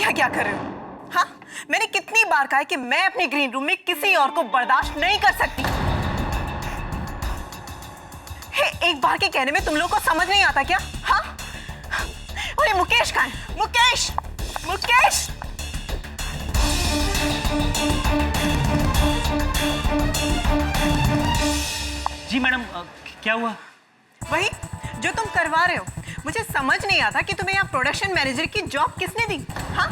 यहाँ क्या कर रहे हो? हाँ, मैंने कितनी बार कहा है कि मैं अपने ग्रीन रूम में किसी और को बर्दाश्त नहीं कर सकती। एक बार के कहने में तुम लोग को समझ नहीं आता क्या? हाँ? और ये मुकेश कहाँ है? मुकेश! मुकेश! जी मैडम, क्या हुआ? वही जो तुम करवा रहे हो। मुझे समझ नहीं आता कि तुम्हें यहाँ प्रोडक्शन मैनेजर की जॉब किसने दी? हाँ,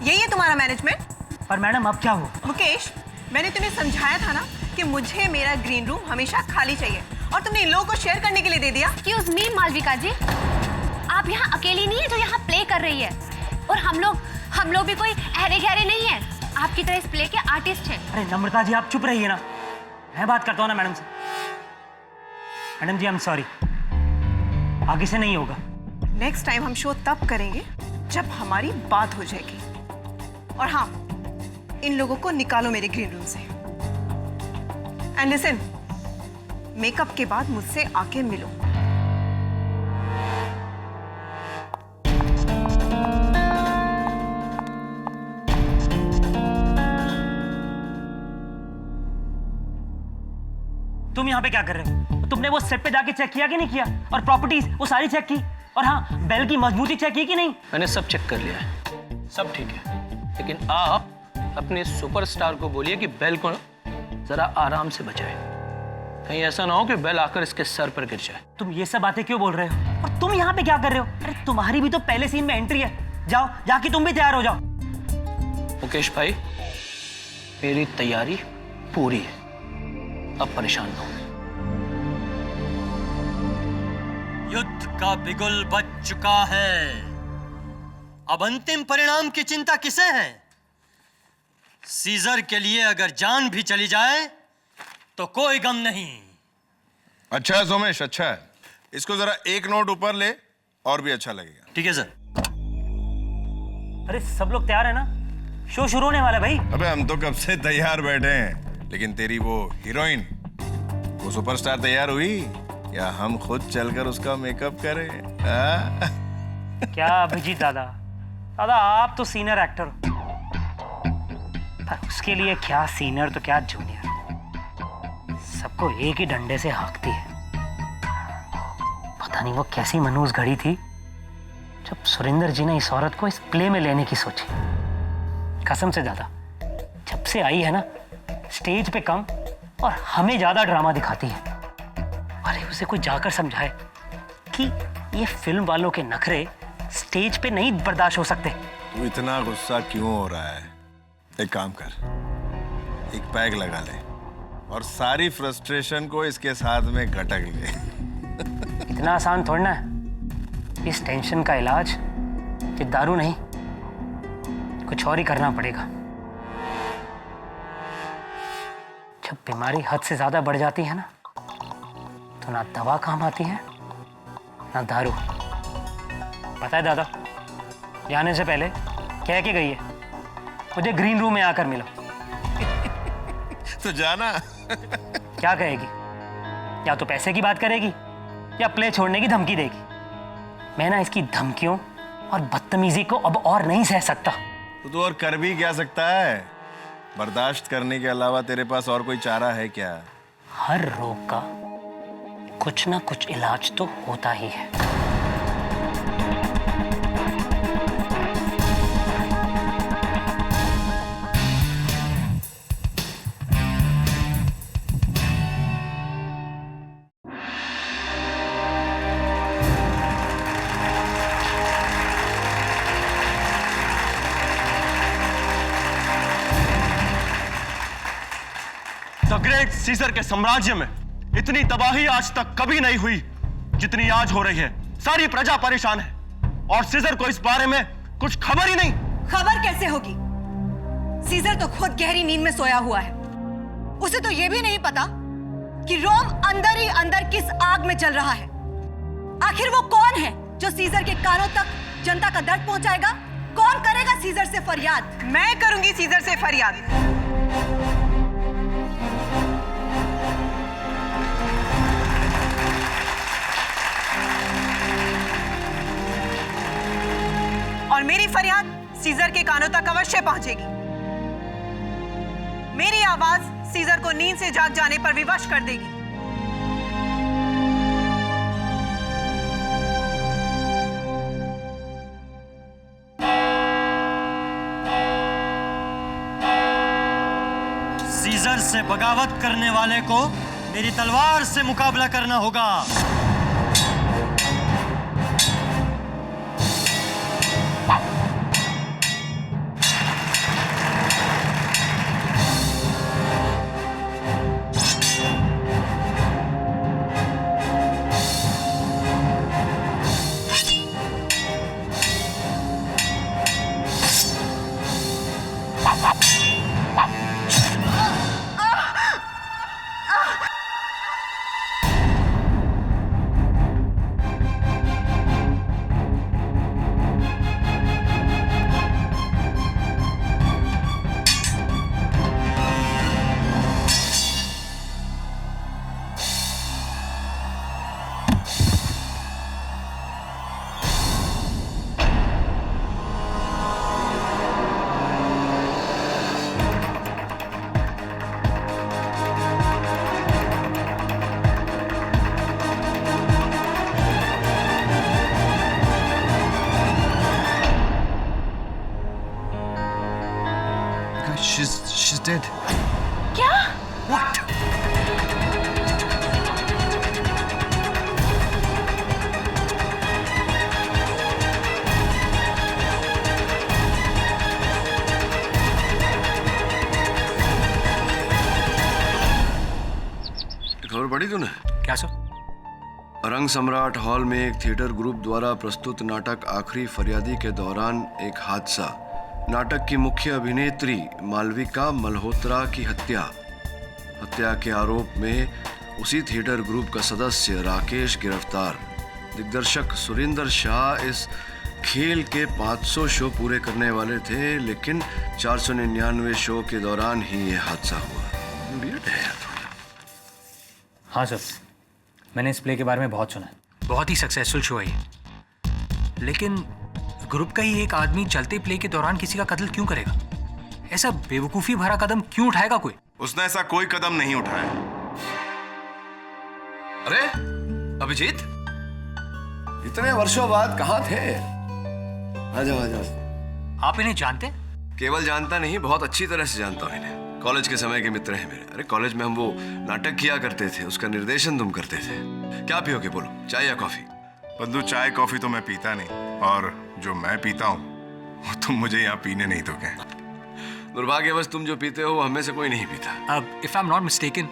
यही है तुम्हारा मैनेजमेंट? पर मैडम अब क्या हुआ? मुकेश, मैंने तुम्हें समझाया था ना कि मुझे मेरा ग्रीन रूम हमेशा खाली चाहिए, और तुमने इन लोगों को शेयर करने के लिए दे दिया। एक्सक्यूज मी मालविका जी, आप यहाँ अकेली नहीं है जो यहाँ प्ले कर रही है, और हम लोग भी कोई अहरे गहरे नहीं है, आपकी तरह इस प्ले के आर्टिस्ट हैं। अरे नम्रता जी, आप चुप रहिए ना, मैं बात करता हूँ ना मैडम से। Madam ji, I am sorry, आगे से नहीं होगा। नेक्स्ट टाइम हम शो तब करेंगे जब हमारी बात हो जाएगी। और हाँ, इन लोगों को निकालो मेरे ग्रीन रूम से। एंड लिसन, मेकअप के बाद मुझसे आके मिलो। तुम यहाँ पे क्या कर रहे हो? तुमने वो सेट पे जाके चेक किया कि नहीं किया? और प्रॉपर्टीज वो सारी चेक की? और हाँ, बेल की मजबूती चेक की कि नहीं? मैंने सब चेक कर लिया है, सब ठीक है। लेकिन आप अपने सुपरस्टार को बोलिए कि बेल को जरा आराम से बचाए, कहीं ऐसा ना हो कि बेल आकर इसके सर पर गिर जाए। तुम ये सब बातें क्यों बोल रहे हो? और तुम यहाँ पे क्या कर रहे हो? अरे तुम्हारी भी तो पहले सीन में एंट्री है। जाओ, जाके तुम भी तैयार हो जाओ। मुकेश भाई, मेरी तैयारी पूरी है, अब परेशान ना हो। युद्ध का बिगुल बज चुका है, अब अंतिम परिणाम की चिंता किसे है? सीजर के लिए अगर जान भी चली जाए तो कोई गम नहीं। अच्छा है सोमेश, अच्छा है। इसको जरा एक नोट ऊपर ले, और भी अच्छा लगेगा। ठीक है सर। अरे सब लोग तैयार है ना? शो शुरू होने वाला है भाई। अबे हम तो कब से तैयार बैठे हैं, लेकिन तेरी वो हीरोइन, वो सुपरस्टार तैयार हुई या हम खुद चलकर उसका मेकअप करें? क्या अभिजीत दादा, आप तो सीनियर एक्टर हो, पर उसके लिए क्या सीनियर तो क्या जूनियर, सबको एक ही डंडे से हाँकती है। पता नहीं वो कैसी मनहूस घड़ी थी जब सुरेंद्र जी ने इस औरत को इस प्ले में लेने की सोची। कसम से दादा, जब से आई है ना, स्टेज पे कम और हमें ज्यादा ड्रामा दिखाती है। अरे उसे कोई जाकर समझाए कि ये फिल्म वालों के नखरे स्टेज पे नहीं बर्दाश्त हो सकते। तू इतना गुस्सा क्यों हो रहा है? एक काम कर, एक पैग लगा ले और सारी फ्रस्ट्रेशन को इसके साथ में गटक ले। इतना आसान थोड़ा ना है। इस टेंशन का इलाज ये दारू नहीं, कुछ और ही करना पड़ेगा। जब बीमारी हद से ज्यादा बढ़ जाती है ना, तो ना दवा काम आती है ना दारू। पता है दादा, जाने से पहले कह के गई है मुझे ग्रीन रूम में आकर मिलो। तो जाना। क्या कहेगी? या तो पैसे की बात करेगी या प्ले छोड़ने की धमकी देगी। मैं ना इसकी धमकियों और बदतमीजी को अब और नहीं सह सकता। तो और कर भी क्या सकता है? बर्दाश्त करने के अलावा तेरे पास और कोई चारा है क्या? हर रोग का कुछ ना कुछ इलाज तो होता ही है। द ग्रेट सीजर के साम्राज्य में इतनी तबाही आज तक कभी नहीं हुई जितनी आज हो रही है। सारी प्रजा परेशान है और सीजर को इस बारे में कुछ खबर ही नहीं। खबर कैसे होगी? सीजर तो खुद गहरी नींद में सोया हुआ है। उसे तो यह भी नहीं पता कि रोम अंदर ही अंदर किस आग में जल रहा है। आखिर वो कौन है जो सीजर के कानों तक जनता का दर्द पहुंचाएगा? कौन करेगा सीजर से फरियाद? मैं करूंगी सीजर से फरियाद। और मेरी फरियाद सीजर के कानों तक अवश्य पहुंचेगी। मेरी आवाज सीजर को नींद से जाग जाने पर विवश कर देगी। सीजर से बगावत करने वाले को मेरी तलवार से मुकाबला करना होगा। She's dead. क्या? What? खबर पढ़ी तूने? क्या सर? रंग सम्राट हॉल में एक थिएटर ग्रुप द्वारा प्रस्तुत नाटक आखिरी फरियादी के दौरान एक हादसा। नाटक की मुख्य अभिनेत्री मालविका मल्होत्रा की हत्या के आरोप में उसी थिएटर ग्रुप का सदस्य राकेश गिरफ्तार। दिग्दर्शक सुरेंद्र शाह इस खेल के 500 शो पूरे करने वाले थे, लेकिन 499 शो के दौरान ही यह हादसा हुआ। वियर्ड है यार थोड़ा। हाँ सर, मैंने इस प्ले के बारे में बहुत सुना है। बहुत ही सक्सेसफुल शो है ये। लेकिन ग्रुप का ही एक आदमी चलते प्ले के दौरान किसी का कत्ल क्यों करेगा? ऐसा बेवकूफी भरा कदम क्यों उठाएगा कोई? उसने ऐसा कोई कदम नहीं उठाया। अरे अभिजीत, इतने वर्षों बाद कहाँ थे? आ जाओ। आप इन्हें जानते हैं? केवल जानता नहीं, बहुत अच्छी तरह से जानता हूँ इन्हें। कॉलेज के समय के मित्र हैं मेरे। अरे कॉलेज में हम वो नाटक किया करते थे, उसका निर्देशन तुम करते थे। क्या पियोगे बोलो, चाय या कॉफी? बंधु, चाय कॉफी तो मैं पीता नहीं, और जो मैं पीता हूँ वो तुम मुझे यहाँ पीने नहीं दोगे। दुर्भाग्यवश तुम जो पीते हो वो हमें से कोई नहीं पीता। अब if I am not mistaken,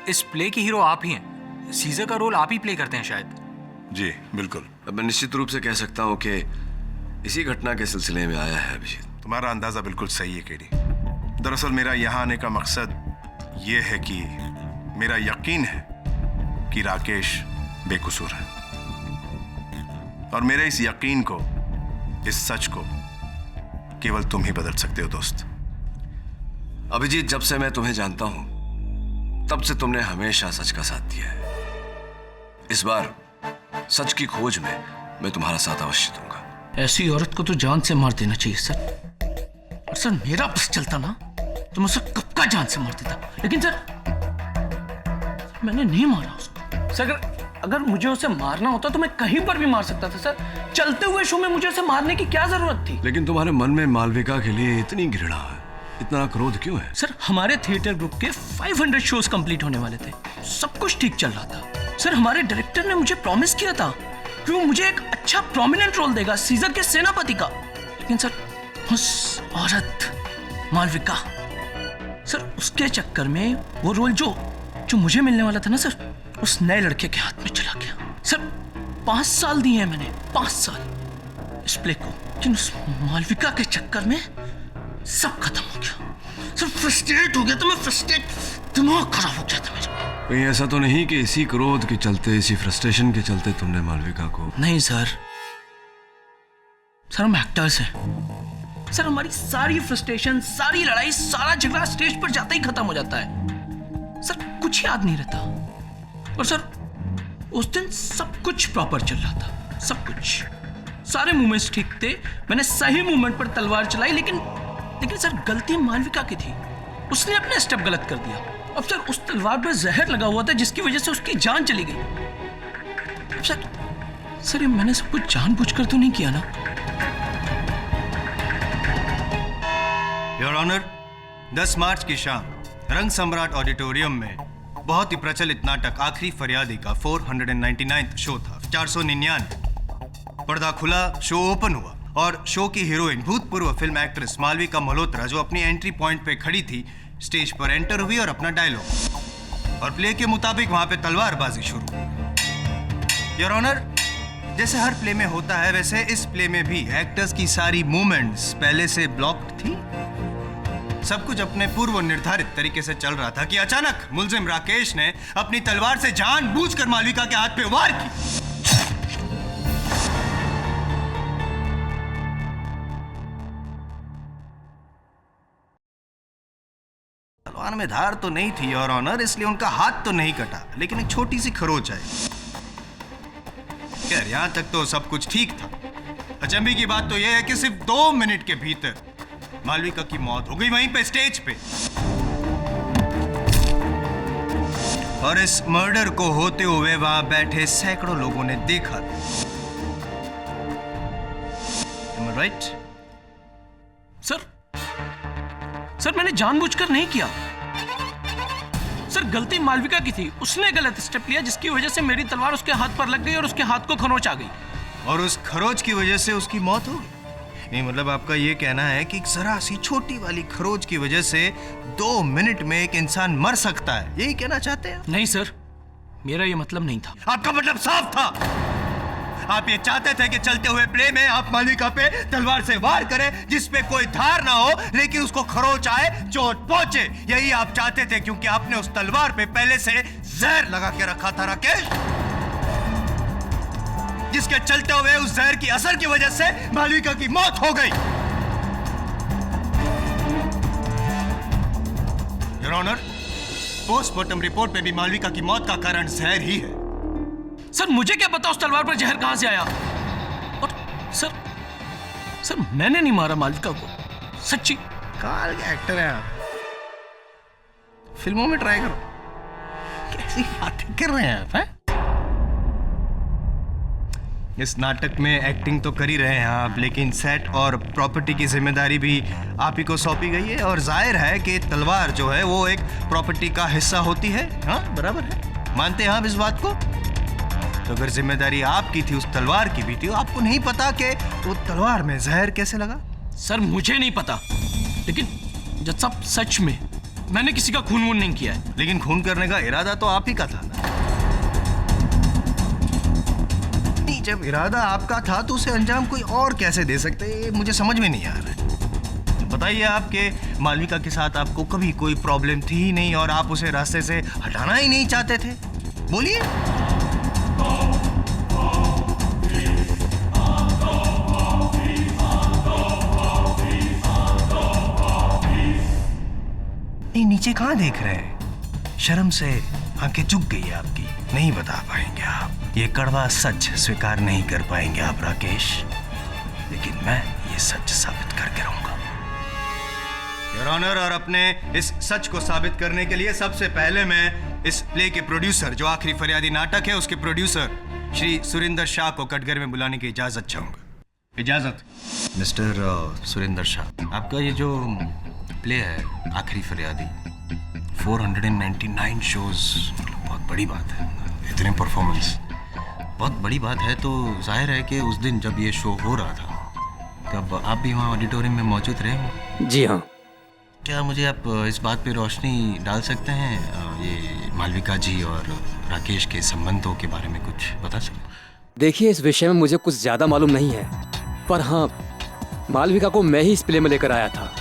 इस प्ले की हीरो आप ही हैं। सीजर का रोल आप ही प्ले करते हैं शायद। जी बिल्कुल। अब मैं निश्चित रूप से कह सकता हूँ कि इसी घटना के सिलसिले में आया है अभिजीत। तुम्हारा अंदाजा बिल्कुल सही है केडी। दरअसल मेरा यहाँ आने का मकसद ये है कि मेरा यकीन है कि राकेश बेकसूर है, और मेरे इस यकीन को, इस सच को केवल तुम ही बदल सकते हो दोस्त। अभिजीत, जब से मैं तुम्हें जानता हूं तब से तुमने हमेशा सच का साथ दिया है। इस बार सच की खोज में मैं तुम्हारा साथ अवश्य दूंगा। ऐसी औरत को तो जान से मार देना चाहिए सर। और सर मेरा बस चलता ना तो मैं उसे कब का जान से मार देता, लेकिन सर मैंने नहीं मारा उसको। सर अगर मुझे उसे मारना होता तो मैं कहीं पर भी मार सकता था सर। चलते हुए शो में मुझे उसे मारने की क्या जरूरत थी? लेकिन तुम्हारे मन में मालविका के लिए इतनी घृणा है, इतना क्रोध क्यों है? सर हमारे थिएटर ग्रुप के 500 शोज कंप्लीट होने वाले थे, सब कुछ ठीक चल रहा था। सर हमारे डायरेक्टर ने मुझे प्रॉमिस किया था कि वो मुझे एक अच्छा प्रोमिनेंट रोल देगा सीजर के सेनापति का। लेकिन सर उस औरत मालविका, सर उसके चक्कर में वो रोल जो मुझे मिलने वाला था ना सर, उस नए लड़के के हाथ में चला गया। सर 5 साल दिए हैं मैंने, 5 साल इस प्ले को, लेकिन उस मालविका के चक्कर में सब खत्म हो गया। सर फ्रस्ट्रेट हो गया था मैं, दिमाग खराब हो गया था मेरा। कहीं ऐसा तो नहीं कि इसी क्रोध के चलते, इसी फ्रस्ट्रेशन के चलते तुमने मालविका को? नहीं सर, हम एक्टर्स हैं सर। हमारी सारी फ्रस्ट्रेशन, सारी लड़ाई, सारा झगड़ा स्टेज पर जाते ही खत्म हो जाता है सर, कुछ याद नहीं रहता। और सर उस दिन सब कुछ प्रॉपर चल रहा था, सब कुछ। सारे मूवमेंट्स ठीक थे, मैंने सही मूवमेंट पर तलवार चलाई, लेकिन सर गलती मालविका की थी। उसने अपने स्टेप गलत कर दिया। अब सर उस तलवार पर जहर लगा हुआ था जिसकी वजह से उसकी जान चली गई। अब सर ये मैंने सब कुछ जानबूझकर तो नहीं किया ना? योर ऑनर, 10 मार्च की शाम रंग सम्राट ऑडिटोरियम में बहुत ही प्रचलित नाटक आखिरी फरियादी का 499 शो था। 499 पर्दा खुला, शो ओपन हुआ और शो की हीरोइन भूतपूर्व फिल्म एक्ट्रेस मालविका मल्होत्रा, जो अपनी एंट्री पॉइंट पे खड़ी थी, स्टेज पर एंटर हुई और अपना डायलॉग और प्ले के मुताबिक वहां पे तलवारबाजी शुरू। योर ऑनर, जैसे हर प्ले में होता है वैसे इस प्ले में भी एक्टर्स की सारी मूवमेंट्स पहले से ब्लॉक्ड थी। सब कुछ अपने पूर्व निर्धारित तरीके से चल रहा था कि अचानक मुलजिम राकेश ने अपनी तलवार से जानबूझकर मालविका के हाथ पे वार की। तलवार में धार तो नहीं थी योर ऑनर, इसलिए उनका हाथ तो नहीं कटा, लेकिन एक छोटी सी खरोच आई। खैर, यहां तक तो सब कुछ ठीक था। अचंभे की बात तो यह है कि सिर्फ 2 मिनट के भीतर मालविका की मौत हो गई वहीं पे स्टेज पे। और इस मर्डर को होते हुए वहां बैठे सैकड़ों लोगों ने देखा। Am I right? सर मैंने जानबूझकर नहीं किया। सर गलती मालविका की थी, उसने गलत स्टेप लिया जिसकी वजह से मेरी तलवार उसके हाथ पर लग गई और उसके हाथ को खरोंच आ गई। और उस खरोच की वजह से उसकी मौत हो गई। नहीं, मतलब आपका ये कहना है कि जरा सी छोटी वाली खरोच की वजह से 2 मिनट में एक इंसान मर सकता है, यही कहना चाहते हैं? नहीं सर, मेरा ये मतलब नहीं था। आपका मतलब साफ था। आप ये चाहते थे कि चलते हुए प्ले में आप मालविका पे तलवार से वार करें जिसपे कोई धार ना हो, लेकिन उसको खरोच आए, चोट पहुंचे। यही आप चाहते थे, क्योंकि आपने उस तलवार पे पहले से जहर लगा के रखा था राकेश, जिसके चलते हुए उस जहर की असर की वजह से मालविका की मौत हो गई। योर ऑनर, पोस्टमार्टम रिपोर्ट पे भी मालविका की मौत का कारण जहर ही है। सर मुझे क्या पता उस तलवार पर जहर कहां से आया। और सर मैंने नहीं मारा मालविका को, सच्ची। काल के एक्टर हैं आप, फिल्मों में ट्राई करो। कैसी बातें कर रहे हैं आप, हैं? इस नाटक में एक्टिंग तो कर ही रहे हैं आप, लेकिन सेट और प्रॉपर्टी की जिम्मेदारी भी आप ही को सौंपी गई है। और जाहिर है कि तलवार जो है वो एक प्रॉपर्टी का हिस्सा होती है। हाँ, बराबर है, मानते हैं आप इस बात को? तो अगर जिम्मेदारी आपकी थी, उस तलवार की भी थी, आपको नहीं पता कि वो तलवार में जहर कैसे लगा? सर मुझे नहीं पता, लेकिन जब सब सच में मैंने किसी का खून वून नहीं किया है। लेकिन खून करने का इरादा तो आप ही का था ना? जब इरादा आपका था तो उसे अंजाम कोई और कैसे दे सकते, मुझे समझ में नहीं आ रहा है। बताइए, आपके मालविका के साथ आपको कभी कोई प्रॉब्लम थी ही नहीं और आप उसे रास्ते से हटाना ही नहीं चाहते थे? बोलिए। नहीं, नीचे कहां देख रहे हैं? शर्म से आंखें झुक गई है आपकी, नहीं बता पाएंगे आप। ये कड़वा सच स्वीकार नहीं कर पाएंगे आप राकेश, लेकिन मैं ये सच साबित करके रहूंगा। योर ऑनर, और अपने इस सच को साबित करने के लिए सबसे पहले मैं इस प्ले के प्रोड्यूसर, जो आखिरी फरियादी नाटक है, उसके प्रोड्यूसर श्री सुरिंदर शाह को कटघरे में बुलाने की इजाजत चाहूंगा। इजाजत। मिस्टर सुरिंदर शाह, आपका ये जो प्ले है आखिरी फरियादी, 499 शोज, बहुत बड़ी बात है। इतने परफॉर्मेंस बहुत बड़ी बात है। तो जाहिर है कि उस दिन जब ये शो हो रहा था तब आप भी वहाँ ऑडिटोरियम में मौजूद रहे हो? जी हाँ। क्या मुझे आप इस बात पे रोशनी डाल सकते हैं, ये मालविका जी और राकेश के संबंधों के बारे में कुछ बता सकते? देखिए, इस विषय में मुझे कुछ ज़्यादा मालूम नहीं है, पर हाँ, मालविका को मैं ही इस प्ले में लेकर आया था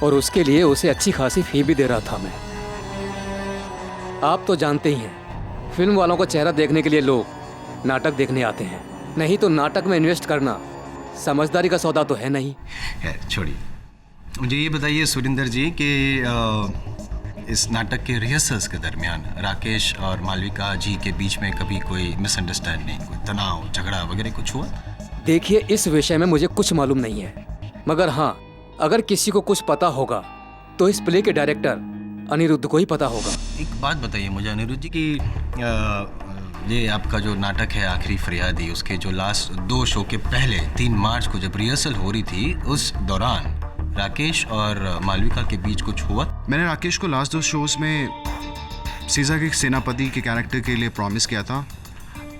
और उसके लिए उसे अच्छी खासी फी भी दे रहा था मैं। आप तो जानते ही हैं, फिल्म वालों का चेहरा देखने के लिए लोग नाटक देखने आते हैं, नहीं तो नाटक में इन्वेस्ट करना समझदारी का सौदा तो है नहीं। छोड़िए, मुझे ये बताइए सुरिंदर जी कि इस नाटक के रिहर्सल्स के दरमियान राकेश और मालविका जी के बीच में कभी कोई मिसअंडरस्टैंडिंग, कोई तनाव, झगड़ा वगैरह कुछ हुआ? देखिए, इस विषय में मुझे कुछ मालूम नहीं है, मगर हाँ, अगर किसी को कुछ पता होगा तो इस प्ले के डायरेक्टर अनिरुद्ध को ही पता होगा। एक बात बताइए मुझे अनिरुद्ध जी कि ये आपका जो नाटक है आखिरी फरियादी, उसके जो लास्ट 2 शो के पहले 3 मार्च को जब रिहर्सल हो रही थी, उस दौरान राकेश और मालविका के बीच कुछ हुआ? मैंने राकेश को लास्ट 2 शोज में सीज़र के सेनापति के कैरेक्टर के लिए प्रॉमिस किया था,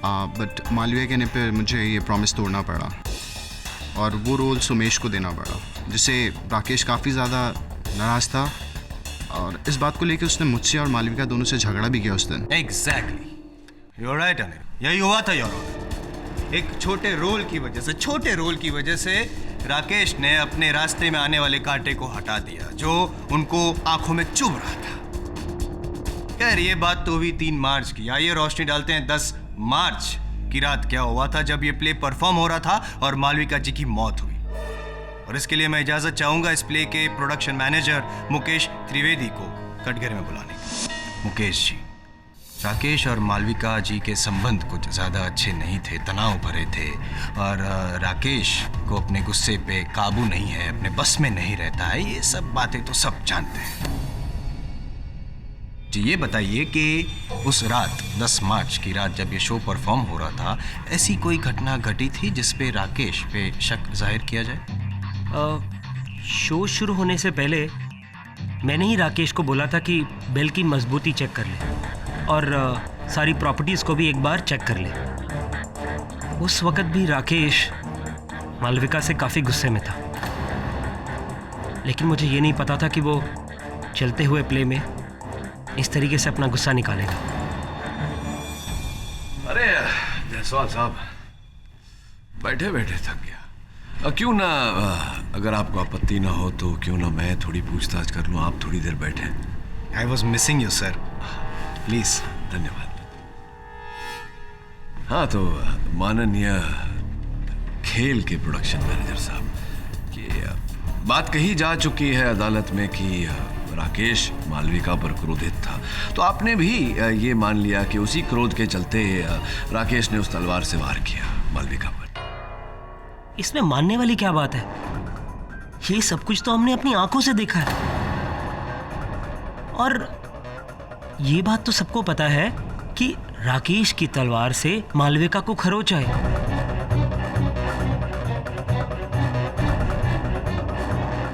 बट मालविका कहने पे मुझे ये प्रॉमिस तोड़ना पड़ा और वो रोल सुमेश को देना पड़ा, जिससे राकेश काफ़ी ज़्यादा नाराज़ था और इस बात को लेकर उसने मुझसे और मालविका दोनों से झगड़ा भी किया उस दिन। एग्जैक्टली, यू राइट अनिल, यही हुआ था योर ऑनर। एक छोटे रोल की वजह से राकेश ने अपने रास्ते में आने वाले कांटे को हटा दिया जो उनको आंखों में चुभ रहा था। खैर, ये बात तो हुई 3 मार्च की। आइए रोशनी डालते हैं 10 मार्च की रात क्या हुआ था जब ये प्ले परफॉर्म हो रहा था और मालविका जी की मौत हुई। और इसके लिए मैं इजाजत चाहूंगा इस प्ले के प्रोडक्शन मैनेजर मुकेश त्रिवेदी को कटघरे में बुलाने की। मुकेश जी, राकेश और मालविका जी के संबंध कुछ ज़्यादा अच्छे नहीं थे, तनाव भरे थे और राकेश को अपने गुस्से पे काबू नहीं है, अपने बस में नहीं रहता है। ये सब बातें तो सब जानते हैं जी। ये बताइए कि उस रात 10 मार्च की रात जब ये शो परफॉर्म हो रहा था, ऐसी कोई घटना घटी थी जिस पे राकेश पे शक जाहिर किया जाए? शो शुरू होने से पहले मैंने ही राकेश को बोला था कि बेल की मजबूती चेक कर ले और सारी प्रॉपर्टीज़ को भी एक बार चेक कर ले। उस वक्त भी राकेश मालविका से काफ़ी गुस्से में था, लेकिन मुझे ये नहीं पता था कि वो चलते हुए प्ले में इस तरीके से अपना गुस्सा निकालेगा। अरे जायसवाल साहब, बैठे बैठे थक गया। क्यों ना, अगर आपको आपत्ति ना हो तो क्यों ना मैं थोड़ी पूछताछ कर लूँ, आप थोड़ी देर बैठे। I was missing you sir, please. धन्यवाद। हाँ, तो माननीय खेल के प्रोडक्शन मैनेजर साहब, कि बात कही जा चुकी है अदालत में कि राकेश मालविका पर क्रोधित था, तो आपने भी ये मान लिया कि उसी क्रोध के चलते राकेश ने उस तलवार से वार किया मालविका पर। इसमें मानने वाली क्या बात है? ये सब कुछ तो हमने अपनी आंखों से देखा है और ये बात तो सबको पता है कि राकेश की तलवार से मालविका को खरोच आए।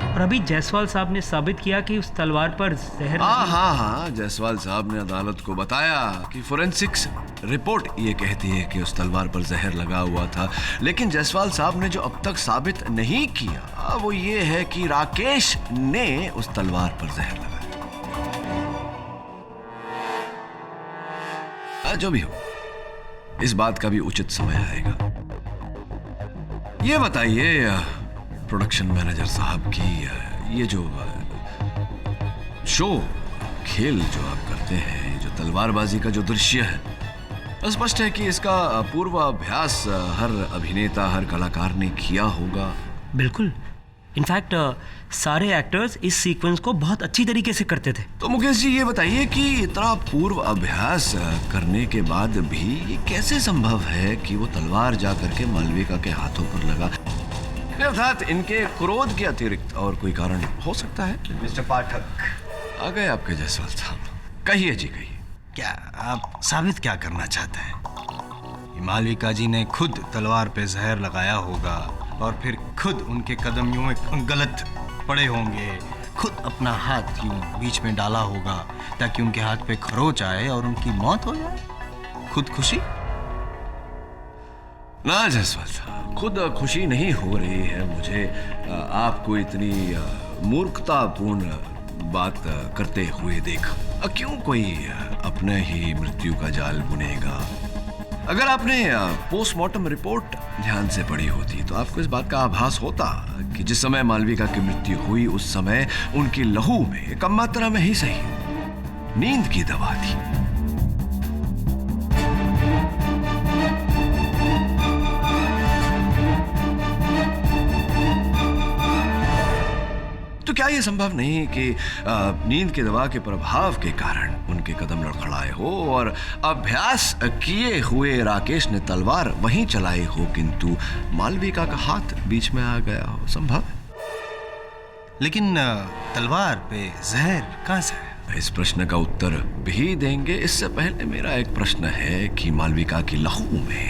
और अभी जायसवाल साहब ने साबित किया कि उस तलवार पर जहर। हाँ, जायसवाल साहब ने अदालत को बताया कि फोरेंसिक्स रिपोर्ट ये कहती है कि उस तलवार पर जहर लगा हुआ था, लेकिन जायसवाल साहब ने जो अब तक साबित नहीं किया वो ये है कि राकेश ने उस तलवार पर जहर लगाया। जो भी हो, इस बात का भी उचित समय आएगा। ये बताइए प्रोडक्शन मैनेजर साहब की ये जो शो खेल जो आप करते हैं, जो तलवारबाजी का जो दृश्य है, स्पष्ट है कि इसका पूर्वाभ्यास हर अभिनेता, हर कलाकार ने किया होगा। बिल्कुल, इनफैक्ट सारे एक्टर्स इस सीक्वेंस को बहुत अच्छी तरीके से करते थे। तो मुकेश जी, ये बताइए कि इतना पूर्व अभ्यास करने के बाद भी ये कैसे संभव है कि वो तलवार जा करके मालविका के हाथों पर लगा? अर्थात इनके क्रोध के अतिरिक्त और कोई कारण हो सकता है? मिस्टर पाठक, आ गए आपके जायसवाल साहब, कहिए जी कहिए। क्या आप साबित क्या करना चाहते हैं? मालविका जी ने खुद तलवार पे जहर लगाया होगा और फिर खुद उनके कदम यूं गलत पड़े होंगे, खुद अपना हाथ यूं बीच में डाला होगा ताकि उनके हाथ पे खरोच आए और उनकी मौत हो जाए। खुद खुशी? ना जायसवाल साहब, खुद खुशी नहीं हो रही है मुझे आपको इतनी मूर्खतापूर्ण बात करते हुए देखा। क्यों कोई अपने ही मृत्यु का जाल बुनेगा? अगर आपने पोस्टमार्टम रिपोर्ट ध्यान से पढ़ी होती तो आपको इस बात का आभास होता कि जिस समय मालविका की मृत्यु हुई उस समय उनकी लहू में कम मात्रा में ही सही नींद की दवा थी। तो क्या ये संभव नहीं कि नींद की दवा के प्रभाव के कारण उनके कदम लड़खड़ाए हो और अभ्यास किए हुए राकेश ने तलवार वहीं चलाई हो, किंतु मालविका का हाथ बीच में आ गया हो? संभव है। लेकिन तलवार पे जहर कहाँ से है? इस प्रश्न का उत्तर भी देंगे, इससे पहले मेरा एक प्रश्न है कि मालविका की लहू में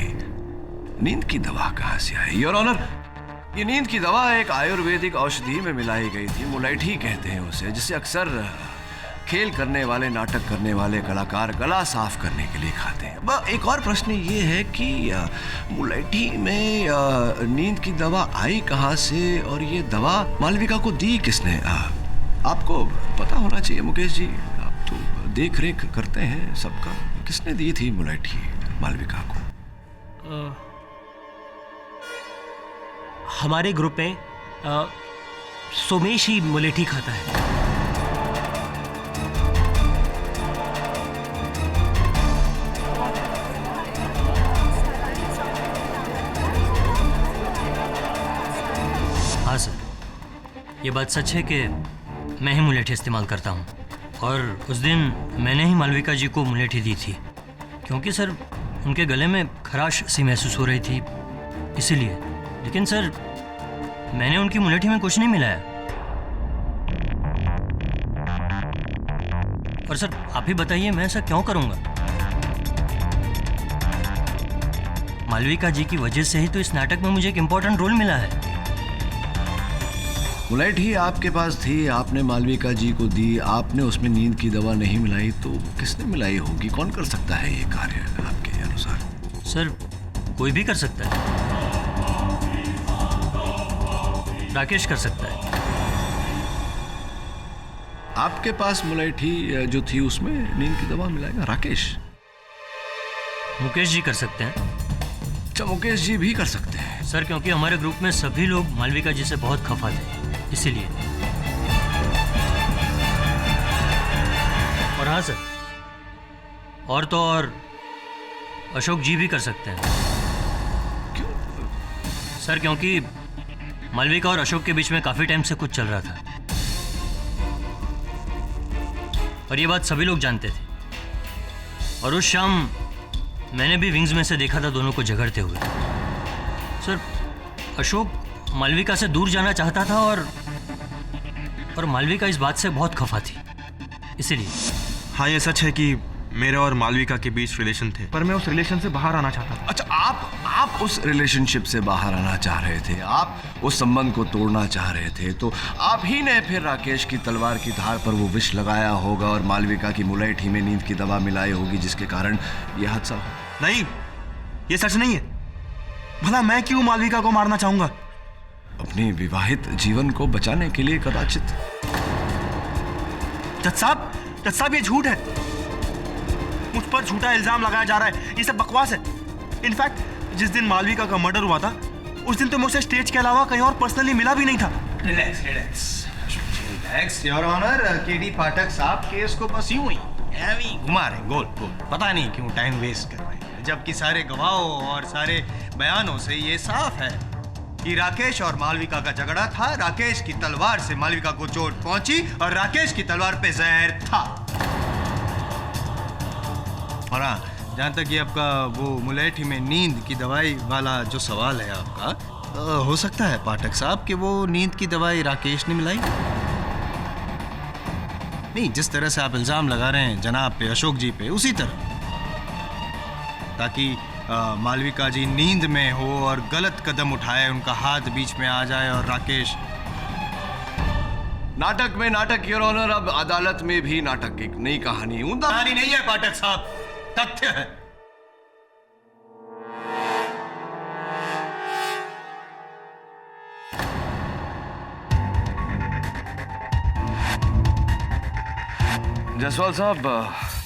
नींद की दवा कहाँ से आई? योर ऑनर, ये नींद की दवा एक आयुर्वेदिक औषधि में मिलाई गई थी। मुलैठी कहते हैं उसे, जिसे अक्सर खेल करने वाले, नाटक करने वाले कलाकार गला साफ करने के लिए खाते हैं। एक और प्रश्न ये है कि मुलैठी में नींद की दवा आई कहाँ से और ये दवा मालविका को दी किसने? आपको पता होना चाहिए मुकेश जी, आप तो देख रेख करते हैं सबका। किसने दी थी मुलैठी मालविका को? हमारे ग्रुप में सोमेश ही मुलेठी खाता है। हाँ सर, ये बात सच है कि मैं ही मुलेठी इस्तेमाल करता हूँ और उस दिन मैंने ही मालविका जी को मुलेठी दी थी, क्योंकि सर उनके गले में खराश सी महसूस हो रही थी, इसीलिए। लेकिन सर मैंने उनकी मुलेठी में कुछ नहीं मिलाया। और सर आप ही बताइए, मैं ऐसा क्यों करूँगा? मालविका जी की वजह से ही तो इस नाटक में मुझे एक इम्पोर्टेंट रोल मिला है। मुलैठी आपके पास थी, आपने मालविका जी को दी, आपने उसमें नींद की दवा नहीं मिलाई, तो किसने मिलाई होगी? कौन कर सकता है ये कार्य आपके अनुसार? सर कोई भी कर सकता है, राकेश कर सकता है। आपके पास मुलैठी जो थी उसमें नींद की दवा मिलाएगा राकेश? मुकेश जी कर सकते हैं। अच्छा, मुकेश जी भी कर सकते हैं? सर क्योंकि हमारे ग्रुप में सभी लोग मालविका जी से बहुत खफा थे, इसीलिए। और हाँ सर, और तो और अशोक जी भी कर सकते हैं। क्यों? सर क्योंकि मालविका और अशोक के बीच में काफी टाइम से कुछ चल रहा था और ये बात सभी लोग जानते थे। और उस शाम मैंने भी विंग्स में से देखा था दोनों को झगड़ते हुए। सर अशोक मालविका से दूर जाना चाहता था और मालविका इस बात से बहुत खफा थी, इसीलिए। हाँ, ये सच है कि मेरे और मालविका के बीच रिलेशन थे, पर मैं उस रिलेशन से बाहर आना चाहता था। अच्छा, आप उस रिलेशनशिप से बाहर आना चाह रहे थे, आप उस संबंध को तोड़ना चाह रहे थे, तो आप ही ने फिर राकेश की तलवार की धार पर वो विष लगाया होगा और मालविका की मुलैठी में नींद की दवा मिलाई होगी, जिसके कारण यह हादसा हो। नहीं, ये सच नहीं है। भला मैं क्यों मालविका को मारना चाहूंगा? अपनी विवाहित जीवन को बचाने के लिए कदाचित। जज साहब, ये झूठ है। मुझ पर झूठा इल्जाम लगाया जा रहा है, ये सब बकवास है। इनफैक्ट जिस दिन मालविका का मर्डर हुआ था, उस दिन तो मुझसे स्टेज के अलावा कहीं और पर्सनली मिला भी नहीं था। रिलैक्स योर ऑनर, केडी पाठक साहब केस को बस यूं ही घुमा रहे गोल गोल, पता नहीं क्यों टाइम वेस्ट कर रहे हैं, जबकि सारे गवाहों और सारे बयानों से ये साफ है कि राकेश और मालविका का झगड़ा था। राकेश की तलवार से मालविका को चोट पहुंची और राकेश की तलवार पे जहर था। और हाँ, जहां तक ये आपका वो मुलैठी में नींद की दवाई वाला जो सवाल है आपका, हो सकता है पाठक साहब कि वो नींद की दवाई राकेश ने मिलाई। नहीं, जिस तरह से आप इल्जाम लगा रहे हैं जनाब पे, अशोक जी पे, उसी तरह, ताकि मालविका जी नींद में हो और गलत कदम उठाए, उनका हाथ बीच में आ जाए और राकेश। नाटक में नाटक योर ऑनर, अब अदालत में भी नाटक। एक नई कहानी। कहानी नहीं है पाठक साहब, तथ्य है। जायसवाल साहब,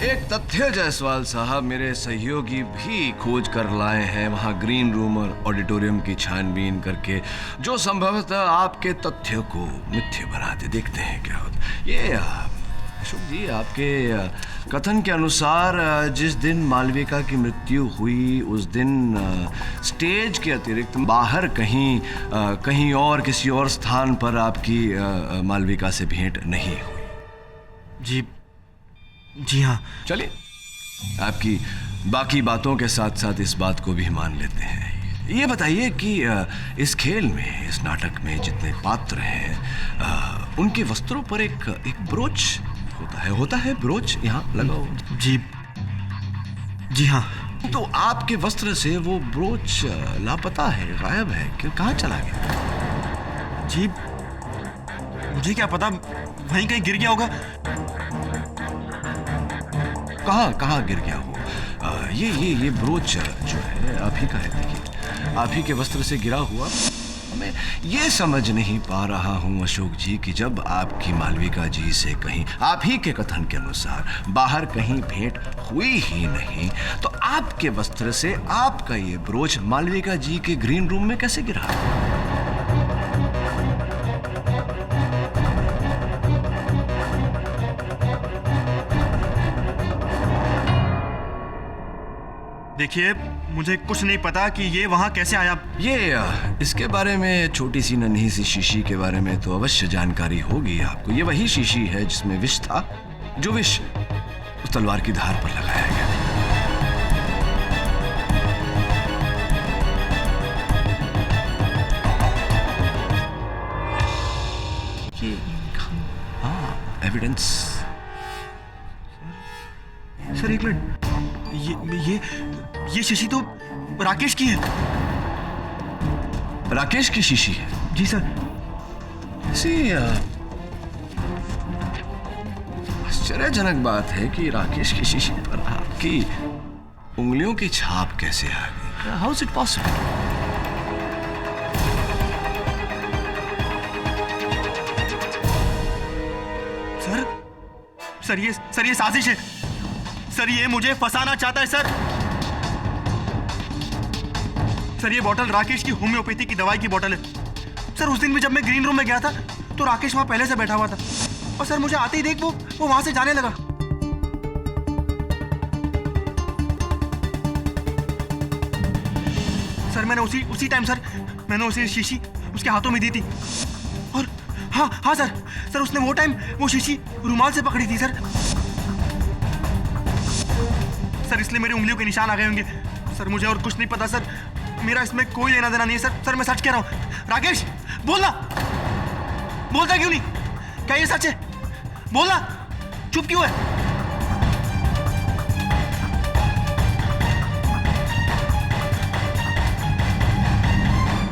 एक तथ्य जायसवाल साहब, मेरे सहयोगी भी खोज कर लाए हैं वहां ग्रीन रूम और ऑडिटोरियम की छानबीन करके, जो संभवतः आपके तथ्य को मिथ्य बनाते। देखते हैं क्या होता। ये अशोक जी, आपके कथन के अनुसार जिस दिन मालविका की मृत्यु हुई उस दिन स्टेज के अतिरिक्त बाहर कहीं और किसी और स्थान पर आपकी मालविका से भेंट नहीं हुई। जी हाँ। चलिए, आपकी बाकी बातों के साथ साथ इस बात को भी मान लेते हैं। ये बताइए कि इस खेल में, इस नाटक में जितने पात्र हैं उनके वस्त्रों पर एक ब्रोच होता है ब्रोच यहाँ लगा हो? जी हाँ। तो आपके वस्त्र से वो ब्रोच लापता है, गायब है, क्यों, कहाँ चला गया? जी मुझे क्या पता, वहीं कहीं गिर गया होगा। कहाँ गिर गया हो? ये ब्रोच जो है आप ही का है। देखिए, आप ही के वस्त्र से गिरा हुआ। मैं ये समझ नहीं पा रहा हूँ अशोक जी कि जब आपकी मालविका जी से कहीं, आप ही के कथन के अनुसार, बाहर कहीं भेंट हुई ही नहीं, तो आपके वस्त्र से आपका ये ब्रोच मालविका जी के ग्रीन रूम में कैसे गिरा? देखिए, मुझे कुछ नहीं पता कि ये वहां कैसे आया। इसके बारे में, छोटी सी नन्ही सी शीशी के बारे में तो अवश्य जानकारी होगी आपको। ये वही शीशी है जिसमें विष था, जो विष उस तलवार की धार पर लगाया गया। एविडेंस। सर एक मिनट, ये शीशी तो राकेश की है। राकेश की शीशी है? जी सर। आश्चर्यजनक बात है कि राकेश की शीशी पर आपकी उंगलियों की छाप कैसे आ गई? How is it possible? Sir ये साजिश है। सर ये मुझे फंसाना चाहता है सर। सर ये बोतल राकेश की होम्योपैथी की दवाई की बोतल है। सर उस दिन भी जब मैं ग्रीन रूम में गया था तो राकेश वहां पहले से बैठा हुआ था, और सर मुझे आते ही देख वो वहां से जाने लगा। सर मैंने उसी टाइम सर मैंने उसे शीशी उसके हाथों में दी थी। और हाँ सर उसने वो टाइम वो शीशी रुमाल से पकड़ी थी सर। इसलिए मेरी उंगलियों के निशान आ गए होंगे। सर मुझे और कुछ नहीं पता सर, मेरा इसमें कोई लेना देना नहीं है सर मैं सच कह रहा हूं। राकेश बोलना, बोलता क्यों नहीं? क्या ये सच है? बोलना, चुप क्यों है?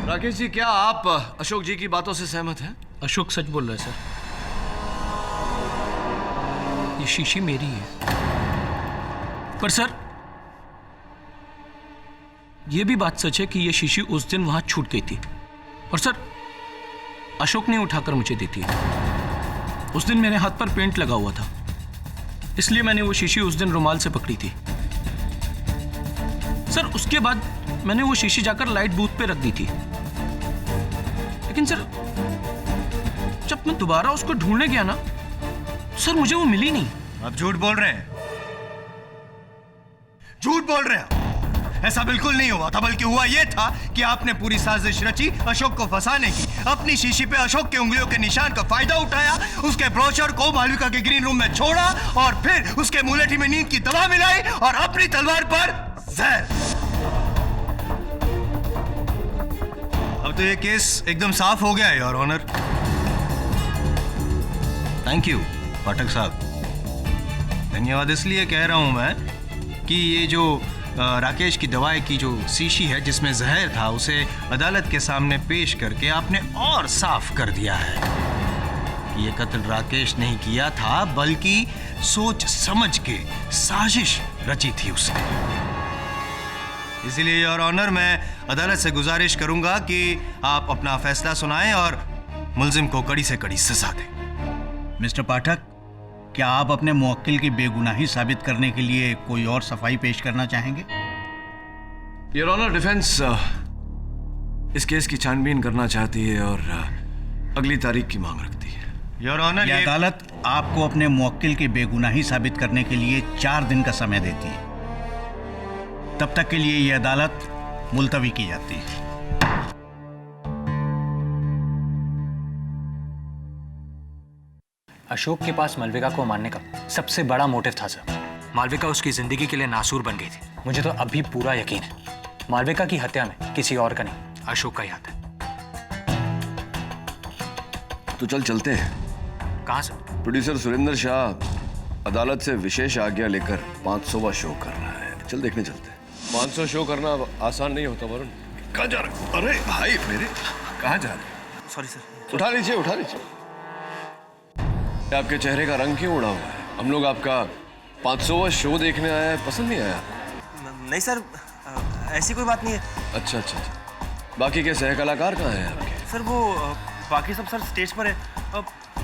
राकेश जी, क्या आप अशोक जी की बातों से सहमत हैं? अशोक सच बोल रहा है सर। ये शीशी मेरी है। पर सर ये भी बात सच है कि ये शीशी उस दिन वहां छूट गई थी, और सर अशोक ने उठाकर मुझे दी थी। उस दिन मेरे हाथ पर पेंट लगा हुआ था, इसलिए मैंने वो शीशी उस दिन रुमाल से पकड़ी थी। सर उसके बाद मैंने वो शीशी जाकर लाइट बूथ पे रख दी थी, लेकिन सर जब मैं दोबारा उसको ढूंढने गया ना सर, मुझे वो मिली नहीं। आप झूठ बोल रहे हैं, झूठ बोल रहे हैं। ऐसा बिल्कुल नहीं हुआ था, बल्कि हुआ यह था कि आपने पूरी साजिश रची अशोक को फंसाने की। अपनी शीशी पे अशोक के उंगलियों के निशान का फायदा उठाया, उसके ब्रोचर को मालविका के ग्रीन रूम में छोड़ा, और फिर उसके मुलेठी में नींद की दवा मिलाई और अपनी तलवार पर जहर। अब तो ये केस एकदम साफ हो गया है योर ऑनर। थैंक यू पाठक साहब। धन्यवाद इसलिए कह रहा हूं मैं कि ये जो राकेश की दवाई की जो शीशी है जिसमें जहर था, उसे अदालत के सामने पेश करके आपने और साफ कर दिया है। ये कत्ल राकेश नहीं किया था, बल्कि सोच समझ के साजिश रची थी उसने। इसीलिए योर ऑनर, मैं अदालत से गुजारिश करूंगा कि आप अपना फैसला सुनाएं और मुल्जिम को कड़ी से कड़ी सजा दें। मिस्टर पाठक, क्या आप अपने मुवक्किल की बेगुनाही साबित करने के लिए कोई और सफाई पेश करना चाहेंगे? योर ऑनर, डिफेंस इस केस की छानबीन करना चाहती है और अगली तारीख की मांग रखती है। योर ऑनर, ये अदालत आपको अपने मुवक्किल की बेगुनाही साबित करने के लिए 4 दिन का समय देती है। तब तक के लिए ये अदालत मुलतवी की जाती है। अशोक के पास मालविका को मारने का सबसे बड़ा मोटिव था सर। मालविका उसकी जिंदगी के लिए नासूर बन गई थी। मुझे तो अभी पूरा यकीन है मालविका की हत्या में किसी और का नहीं, अशोक का ही हाथ है। तो चल चलते हैं। कहाँ सर? प्रोड्यूसर सुरेंद्र शाह अदालत से विशेष आज्ञा लेकर 500वां शो कर रहा है। चल देखने चलते हैं। 500 शो करना आसान नहीं होता वरुण। कहाँ जा रहे? अरे भाई मेरे, कहाँ जा रहे? Sorry sir. उठा लीजिए, उठा लीजिए। आपके चेहरे का रंग क्यों उड़ा हुआ है? हम लोग आपका 500वां शो देखने आया है, पसंद नहीं आया? नहीं सर, ऐसी कोई बात नहीं है। अच्छा अच्छा अच्छा। बाकी के सह कलाकार कहाँ हैं आपके? सर वो बाकी सब सर स्टेज पर है।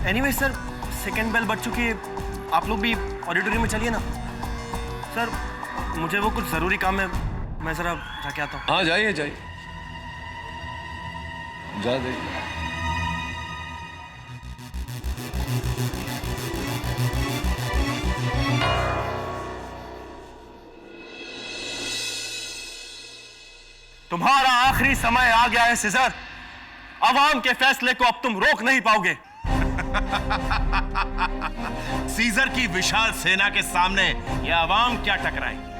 एनीवे सर, सेकंड बेल बज चुकी है, आप लोग भी ऑडिटोरियम में चलिए ना। सर मुझे वो कुछ ज़रूरी काम है, मैं ज़रा जाके आता हूँ। हाँ जाइए जाइए, जा जाइए। तुम्हारा आखिरी समय आ गया है सीजर। अवाम के फैसले को अब तुम रोक नहीं पाओगे। सीजर की विशाल सेना के सामने यह अवाम क्या टकराएगी?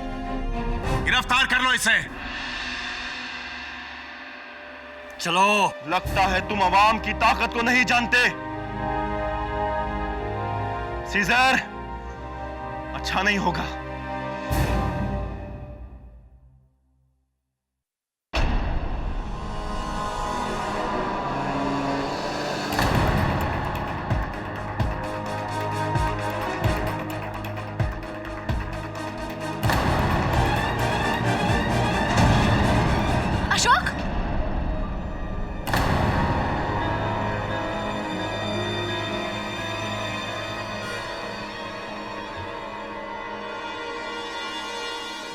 गिरफ्तार कर लो इसे। चलो। लगता है तुम अवाम की ताकत को नहीं जानते। सीजर, अच्छा नहीं होगा। Ashok,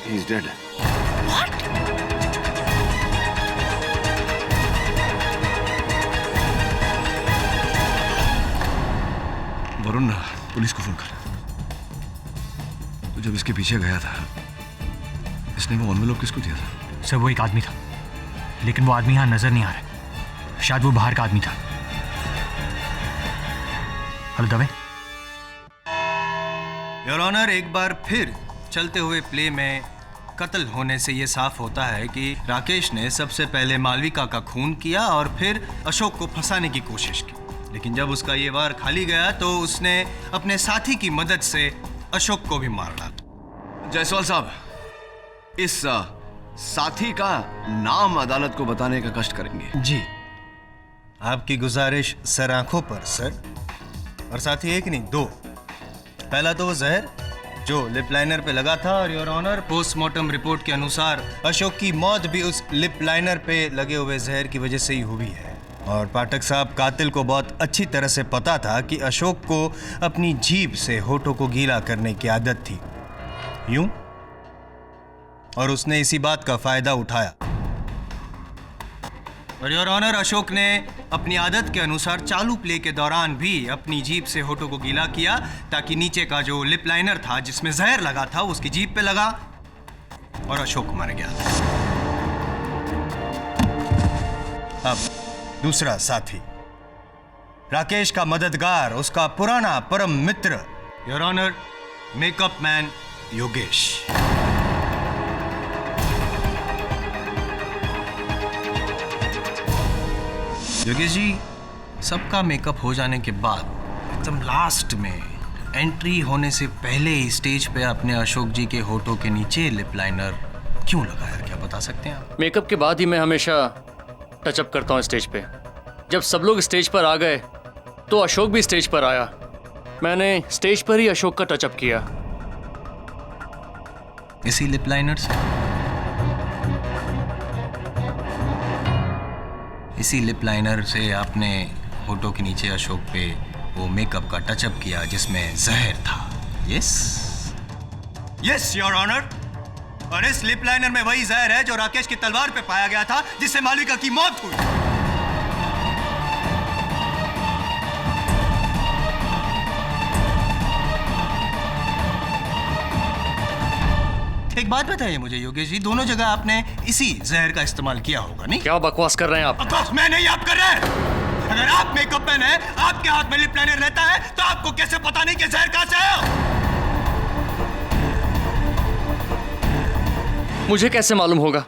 He's dead. Varun, police को फोन कर। तो जब इसके पीछे गया था, इसने वो एनवेलप किसको दिया था? सर वो एक आदमी था, लेकिन वो आदमी यहाँ नजर नहीं आ रहा। शायद वो बाहर का आदमी था। हेलो दवे। योर ऑनर, एक बार फिर चलते हुए प्ले में कत्ल होने से यह साफ होता है कि राकेश ने सबसे पहले मालविका का खून किया और फिर अशोक को फंसाने की कोशिश की। लेकिन जब उसका ये वार खाली गया तो उसने अपने साथी की मदद से अशोक को भी मार डाला। जायसवाल साहब, इस साथी का नाम अदालत को बताने का कष्ट करेंगे। जी, आपकी गुजारिश सर आंखों पर सर। और साथी एक नहीं, 2। पहला तो वो जहर जो लिप लाइनर पे लगा था, और योर ऑनर पोस्टमार्टम रिपोर्ट के अनुसार अशोक की मौत भी उस लिप लाइनर पे लगे हुए जहर की वजह से ही हुई है। और पाठक साहब, कातिल को बहुत अच्छी तरह से पता था कि अशोक को अपनी जीभ से होठों को गीला करने की आदत थी, यूं, और उसने इसी बात का फायदा उठाया। और योर ऑनर, अशोक ने अपनी आदत के अनुसार चालू प्ले के दौरान भी अपनी जीभ से होठों को गीला किया ताकि नीचे का जो लिप लाइनर था जिसमें जहर लगा था उसकी जीभ पे लगा और अशोक मर गया। अब दूसरा साथी, राकेश का मददगार, उसका पुराना परम मित्र, your honour, makeup man Yogesh. Yogesh ji, सबका मेकअप हो जाने के बाद एकदम लास्ट में एंट्री होने से पहले ही स्टेज पे अपने अशोक जी के होठों के नीचे लिप लाइनर क्यों लगाया, क्या बता सकते हैं आप? मेकअप के बाद ही मैं हमेशा टचअप करता हूँ स्टेज पे। जब सब लोग स्टेज पर आ गए तो अशोक भी स्टेज पर आया। मैंने स्टेज पर ही अशोक का टचअप किया। इसी लिप लाइनर से? इसी लिप लाइनर से आपने होठों के नीचे अशोक पे वो मेकअप का टचअप किया जिसमें जहर था। यस यस योर ऑनर, और इस लिप लाइनर में वही जहर है जो राकेश की तलवार पे पाया गया था जिससे मालविका की मौत हुई। बात बताइए मुझे योगेश जी, दोनों जगह आपने इसी जहर का इस्तेमाल किया होगा, नहीं? क्या बकवास कर रहे हैं आप? बकवास मैं नहीं, आप कर रहे हैं। अगर आप मेकअप मैन है, आपके हाथ में लिप लाइनर रहता है, तो आपको कैसे पता नहीं कि जहर कहां से आया? मुझे कैसे मालूम होगा?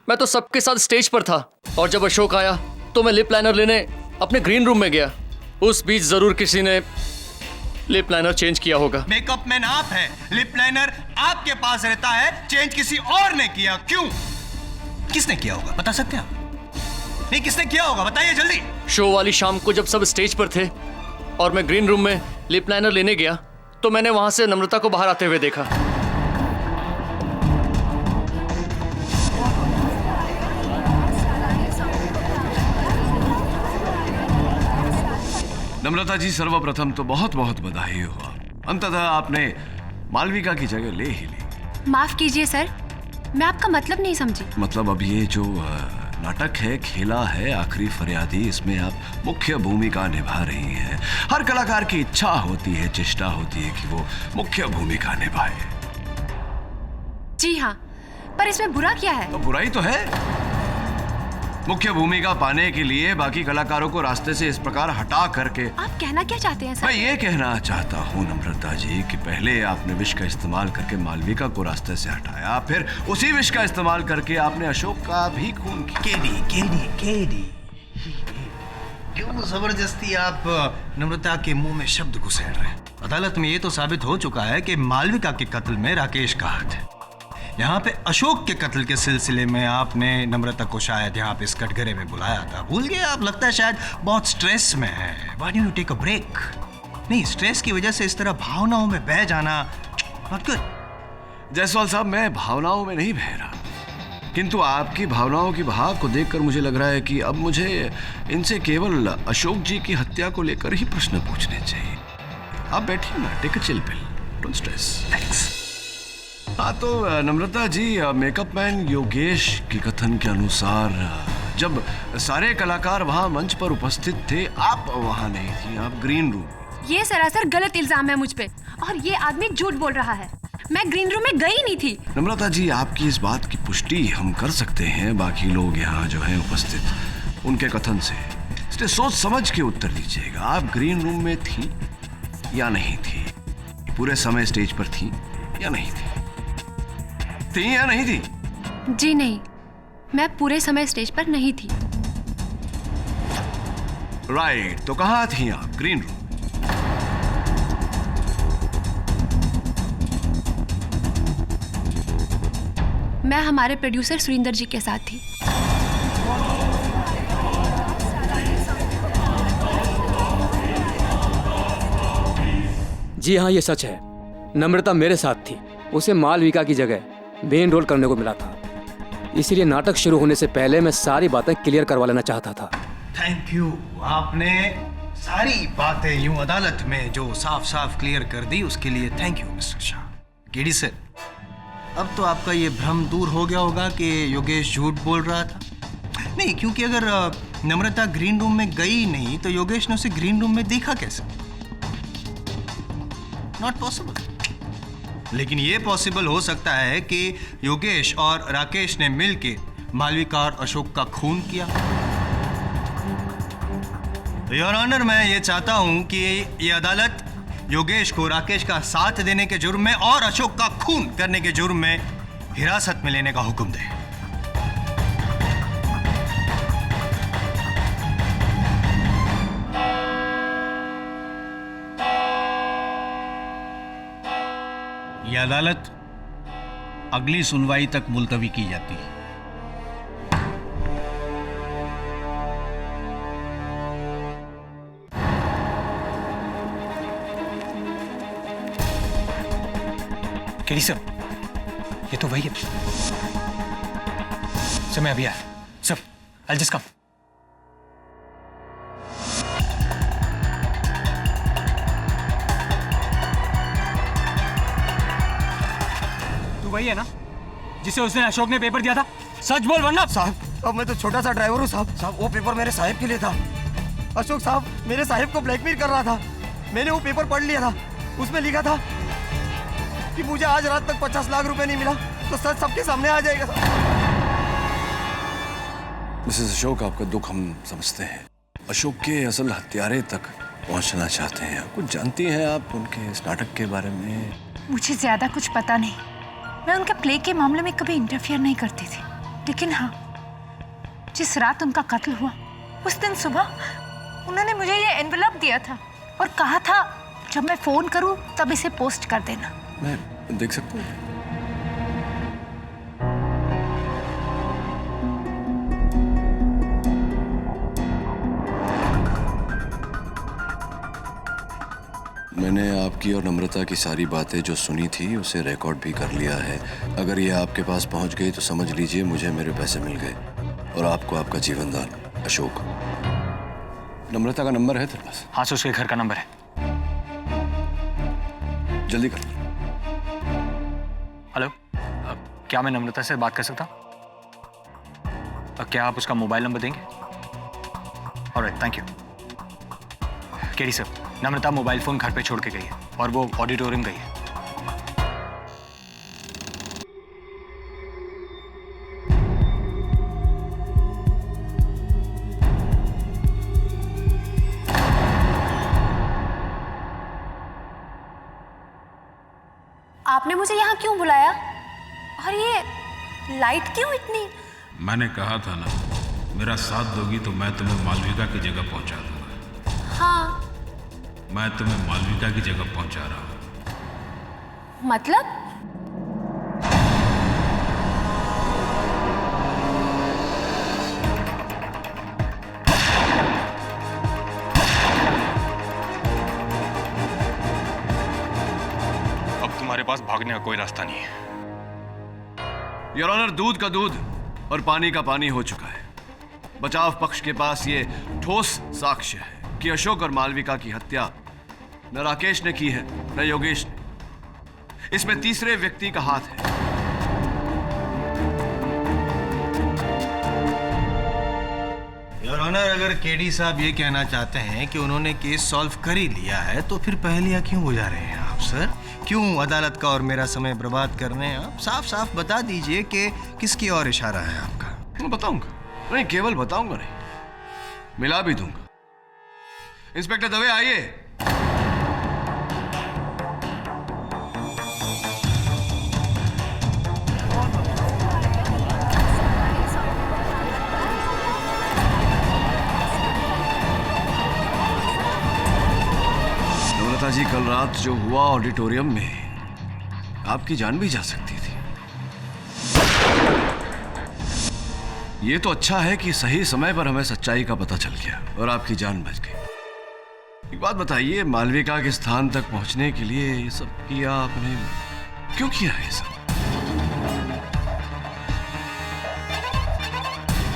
मैं तो सबके साथ स्टेज पर था और जब अशोक आया तो मैं लिप लाइनर लेने अपने ग्रीन रूम में गया। उस बीच जरूर किसी ने लिप लाइनर चेंज किया होगा। मेकअप मैन आप है, लिप लाइनर आपके पास रहता है, चेंज किसी और ने किया। क्यों? किसने किया होगा, बता सकते हैं आप? नहीं, किसने किया होगा, बताइए जल्दी। शो वाली शाम को जब सब स्टेज पर थे और मैं ग्रीन रूम में लिप लाइनर लेने गया तो मैंने वहां से नम्रता को बाहर आते हुए देखा। नम्रता जी, सर्वप्रथम तो बहुत बहुत बधाई हो। अंततः आपने मालविका की जगह ले ही ली। माफ कीजिए सर, मैं आपका मतलब नहीं समझी। मतलब अब ये जो नाटक है, खेला है आखिरी फरियादी, इसमें आप मुख्य भूमिका निभा रही हैं। हर कलाकार की इच्छा होती है, चेष्टा होती है कि वो मुख्य भूमिका निभाए। जी हाँ, पर इसमें बुरा क्या है? तो बुराई तो है। मुख्य भूमिका पाने के लिए बाकी कलाकारों को रास्ते से इस प्रकार हटा करके। आप कहना क्या चाहते हैं सर? मैं ये कहना चाहता हूँ नम्रता जी कि पहले आपने विष का इस्तेमाल करके मालविका को रास्ते से हटाया, फिर उसी विष का इस्तेमाल करके आपने अशोक का भी खून किया। केडी क्यों जबरदस्ती आप नम्रता के मुंह में शब्द घुसेड़ रहे हैं? अदालत में ये तो साबित हो चुका है कि मालविका के कत्ल में राकेश का हाथ है। यहाँ पे अशोक के कत्ल के सिलसिले में आपने नम्रता को शायद यहाँ पे इस कटघरे में बुलाया था, भूल गए आप? लगता है शायद बहुत स्ट्रेस में है। Why don't you take a break? नहीं, स्ट्रेस की वजह से इस तरह भावनाओं में बह जाना not good। जायसवाल साहब, मैं भावनाओं में नहीं बह रहा, किंतु आपकी भावनाओं की बहाव को देखकर मुझे लग रहा है कि अब मुझे इनसे केवल अशोक जी की हत्या को लेकर ही प्रश्न पूछने चाहिए। आप बैठिए ना, take a chill pill, don't stress. Thanks. हाँ तो नम्रता जी, मेकअप मैन योगेश की कथन के अनुसार जब सारे कलाकार वहाँ मंच पर उपस्थित थे, आप वहाँ नहीं थी, आप ग्रीन रूम। ये सरासर गलत इल्जाम है मुझ पे और ये आदमी झूठ बोल रहा है। मैं ग्रीन रूम में गई नहीं थी। नम्रता जी, आपकी इस बात की पुष्टि हम कर सकते हैं बाकी लोग यहाँ जो हैं उपस्थित, उनके कथन से। इसलिए सोच समझ के उत्तर दीजिएगा, आप ग्रीन रूम में थी या नहीं थी? पूरे समय स्टेज पर थी या नहीं थी? थी या नहीं थी? जी नहीं, मैं पूरे समय स्टेज पर नहीं थी। राइट, तो कहाँ थी आप? Green room. मैं हमारे प्रोड्यूसर सुरिंदर जी के साथ थी। जी हाँ, ये सच है। नम्रता मेरे साथ थी। उसे मालविका की जगह मेन रोल करने को मिला था, इसलिए नाटक शुरू होने से पहले मैं सारी बातें क्लियर करवा लेना चाहता था। थैंक यू, आपने सारी बातें यूं अदालत में जो साफ साफ क्लियर कर दी, उसके लिए thank you mister Shah. KD sir, अब तो आपका ये भ्रम दूर हो गया होगा कि योगेश झूठ बोल रहा था। नहीं, क्योंकि अगर नम्रता ग्रीन रूम में गई नहीं तो योगेश ने उसे ग्रीन रूम में देखा कैसे? Not possible. लेकिन ये पॉसिबल हो सकता है कि योगेश और राकेश ने मिलके मालविका और अशोक का खून किया। योर ऑनर, मैं ये चाहता हूं कि ये अदालत योगेश को राकेश का साथ देने के जुर्म में और अशोक का खून करने के जुर्म में हिरासत में लेने का हुक्म दे। यह अदालत अगली सुनवाई तक मुलतवी की जाती है। केडी सर, ये तो वही है सर। मैं अभी आया सर, I'll just come। तू वही है ना जिसे उसने अशोक ने पेपर दिया था? सच बोल वरना। साहब, अब मैं तो छोटा सा ड्राइवर हूँ साहब। साहब, वो पेपर मेरे साहिब के लिए था। अशोक साहब मेरे साहिब को ब्लैकमेल कर रहा था। मैंने वो पेपर पढ़ लिया था, उसमें लिखा था कि मुझे आज रात तक 50 लाख रुपए नहीं मिला तो सच सबके सामने आ जाएगा साहब। मिसेस अशोक, आपका दुख हम समझते हैं। अशोक के असल हत्यारे तक पहुंचना चाहते हैं। कुछ जानती हैं आप उनके इस नाटक के बारे में? मुझे ज्यादा कुछ पता नहीं। मैं उनके प्ले के मामले में कभी इंटरफियर नहीं करती थी, लेकिन हाँ, जिस रात उनका कत्ल हुआ उस दिन सुबह उन्होंने मुझे ये एनवेलप दिया था और कहा था जब मैं फोन करूं तब इसे पोस्ट कर देना। मैं देख सकता हूँ? मैंने आपकी और नम्रता की सारी बातें जो सुनी थी उसे रिकॉर्ड भी कर लिया है। अगर ये आपके पास पहुंच गई तो समझ लीजिए मुझे मेरे पैसे मिल गए और आपको आपका जीवन दान। अशोक, नम्रता का नंबर है तेरे पास? हाँ सर, उसके घर का नंबर है। जल्दी कर। हेलो, क्या मैं नम्रता से बात कर सकता हूँ? क्या आप उसका मोबाइल नंबर देंगे? Alright, thank you. KD sir, Namrata mobile phone घर पे छोड़ के गई है और वो ऑडिटोरियम गई है। आपने मुझे यहाँ क्यों बुलाया? और ये लाइट क्यों इतनी? मैंने कहा था ना, मेरा साथ दोगी तो मैं तुम्हें मालविका की जगह पहुंचा दूंगा। हाँ, मैं तुम्हें मालविका की जगह पहुंचा रहा हूं। मतलब? अब तुम्हारे पास भागने का कोई रास्ता नहीं है। योर ऑनर, दूध का दूध और पानी का पानी हो चुका है। बचाव पक्ष के पास ये ठोस साक्ष्य है कि अशोक और मालविका की हत्या न राकेश ने की है न योगेश ने। इसमें तीसरे व्यक्ति का हाथ है। योर ऑनर, अगर केडी साहब ये कहना चाहते हैं कि उन्होंने केस सॉल्व कर ही लिया है तो फिर पहेलियां क्यों बुझा रहे हैं आप सर? क्यों अदालत का और मेरा समय बर्बाद कर रहे हैं आप? साफ साफ बता दीजिए कि किसकी ओर इशारा है आपका। मैं बताऊंगा, नहीं केवल बताऊंगा नहीं, मिला भी दूंगा। इंस्पेक्टर दवे, आइए। नम्रता जी, कल रात जो हुआ ऑडिटोरियम में, आपकी जान भी जा सकती थी। ये तो अच्छा है कि सही समय पर हमें सच्चाई का पता चल गया और आपकी जान बच गई। एक बात बताइए, मालविका के स्थान तक पहुंचने के लिए ये सब किया आपने? क्यों किया है सब?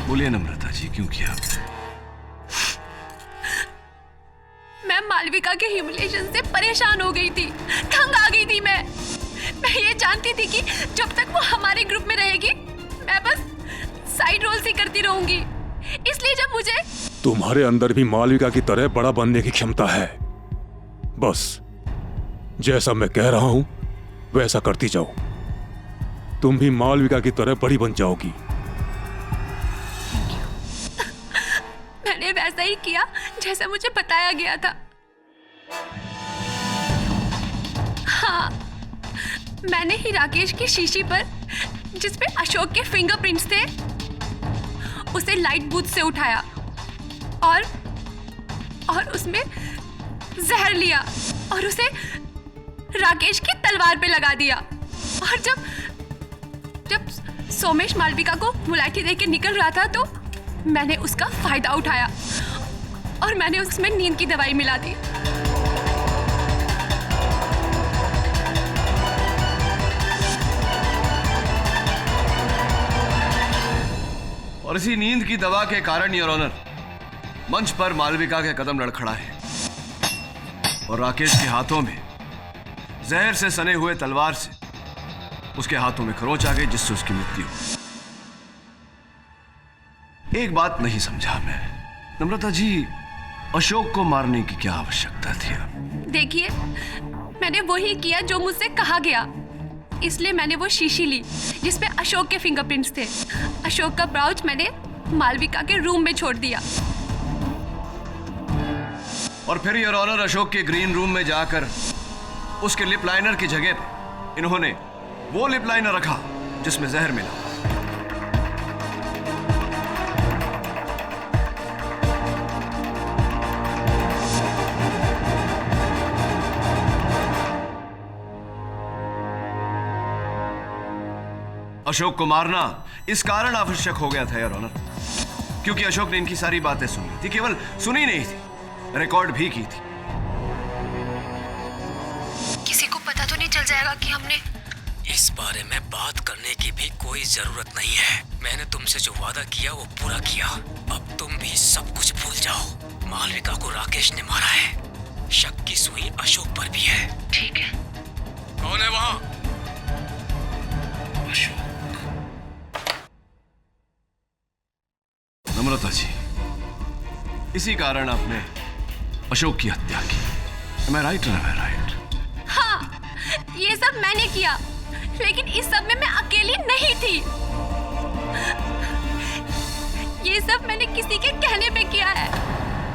बोलिए नम्रता जी, क्यों किया आपने? मैं मालविका के ह्यूमिलिएशन से परेशान हो गई थी, तंग आ गई थी। मैं ये जानती थी कि जब तक वो हमारे ग्रुप में रहेगी मैं बस साइड रोल्स ही करती रहूंगी। इसलिए जब मुझे तुम्हारे अंदर भी मालविका की तरह बड़ा बनने की क्षमता है। बस जैसा मैं कह रहा हूं वैसा करती जाओ, तुम भी मालविका की तरह बड़ी बन जाओगी। मैंने वैसा ही किया जैसा मुझे बताया गया था। हाँ, मैंने ही राकेश की शीशी पर जिसपे अशोक के फिंगरप्रिंट्स थे उसे लाइट बूथ से उठाया और उसमें जहर लिया और उसे राकेश की तलवार पे लगा दिया। और जब सोमेश मालविका को मुलाठी देके निकल रहा था तो मैंने उसका फायदा उठाया और मैंने उसमें नींद की दवाई मिला दी। और इसी नींद की दवा के कारण योर ऑनर, मंच पर मालविका के कदम लड़खड़ाए और राकेश के हाथों में जहर से सने हुए तलवार से उसके हाथों में खरोंच आ गई, जिससे उसकी मृत्यु हुई। एक बात नहीं समझा मैं, नम्रता जी, अशोक को मारने की क्या आवश्यकता थी? देखिए, मैंने वही किया जो मुझसे कहा गया। इसलिए मैंने वो शीशी ली जिसपे अशोक के फिंगरप्रिंट्स थे। अशोक का पाउच मैंने मालविका के रूम में छोड़ दिया। और फिर योर ऑनर अशोक के ग्रीन रूम में जाकर उसके लिप लाइनर की जगह पर इन्होंने वो लिप लाइनर रखा जिसमें जहर मिला। अशोक को मारना इस कारण आवश्यक हो गया था योर ऑनर, क्योंकि अशोक ने इनकी सारी बातें सुन ली थी, केवल सुनी नहीं थी, रिकॉर्ड भी की थी। किसी को पता तो नहीं चल जाएगा कि हमने इस बारे में बात करने की भी कोई जरूरत नहीं है। मैंने तुमसे जो वादा किया वो पूरा किया। अब तुम भी सब कुछ भूल जाओ। मालविका को राकेश ने मारा है। शक की सुई अशोक पर भी है। ठीक है। कौन है वहां? अशोक। नम्रता जी, इसी कारण आपने अशोक की हत्या की। Am I right or am I right? हाँ, ये सब मैंने किया, लेकिन इस सब में मैं अकेली नहीं थी। ये सब मैंने किसी के कहने पे किया है।